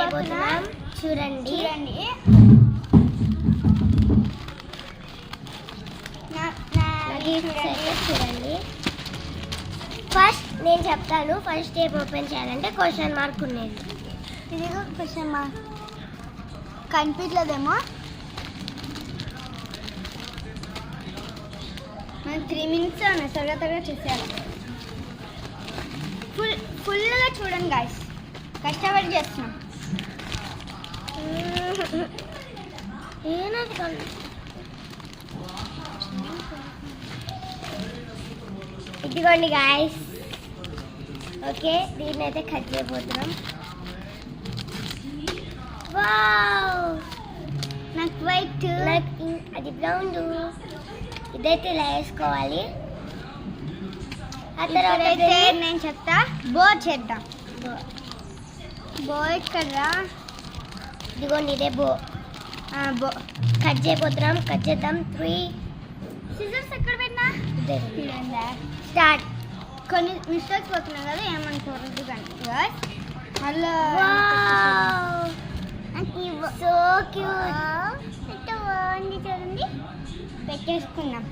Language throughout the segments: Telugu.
చేయబోతున్నాం. చూడండి చూడండి. ఫస్ట్ నేను చెప్తాను. ఫస్ట్ ఏం ఓపెన్ చేయాలంటే క్వశ్చన్ మార్క్ ఉండేది. ఇది క్వశ్చన్ మార్క్ కనిపించలేదేమో. మనం 3 minutes త్వరగా చేసేయాలి. ఫుల్గా చూడండి గాయస్, కష్టపడి చేస్తున్నాం. ఇదిగోండి గాయస్. ఓకే, దీన్ని అయితే కట్ చేయబోతున్నాం. వావ్, నాకు వైట్, అది బ్రౌన్. ఇదైతే ఇలా వేసుకోవాలి. ఆ తర్వాత అయితే నేను చెప్తా, బో చేద్దాం. బో ఇక్కడ, ఇదిగోండి ఇదే బో. బో కట్ చేయబోతున్నాం. కట్ చేద్దాం. 3 సిజర్స్ ఎక్కడ పెట్టినా స్టార్ట్. కొన్ని మిస్టేక్స్ పోతున్నాయి కదా, ఏమనుకోవద్దు కానీ మళ్ళీ. So cute. ఎంత బాగుంది చూడండి. పెట్టేసుకున్నాం.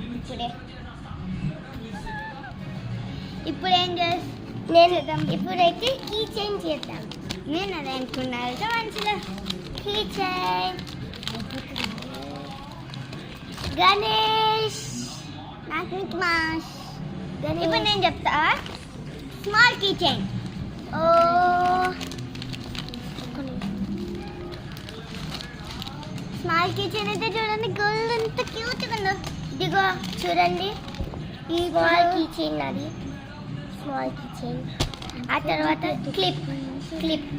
ఇప్పుడు ఏం చేద్దాం? ఇప్పుడైతే కీ చైన్ చేద్దాం. నేను అదే అనుకున్నాను. మంచిగా కీ చైన్. గణేష్, నాకు మాస్. గణేష్. ఇప్పుడు నేను చెప్తా, స్మాల్ కీ చైన్. ఓ, స్మాల్ కీ చైన్ అయితే చూడండి, గోల్డ్ ఎంత క్యూట్గా ఉందో. ఇదిగో చూడండి, ఈ స్మాల్ కీ చైన్ అది. Small key chain. ఆ తర్వాత క్లిప్. క్లిప్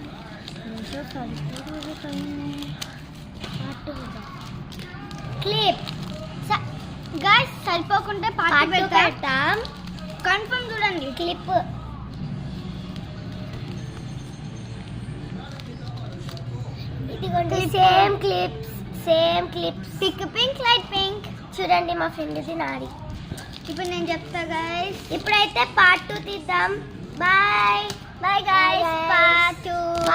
గాయ్స్ సరిపోకుంటే పార్ట్ పెడతాం. కన్ఫర్మ్ చూడండి. క్లిప్. ఇదిగోండి same clips. Pink, light pink. చూడండి మా ఫ్రెండ్ది, నాది. ఇప్పుడు నేను చెప్తా గాయ్స్. ఇప్పుడైతే పార్ట్ 2 తీద్దాం. Bye bye guys. పార్ట్ 2.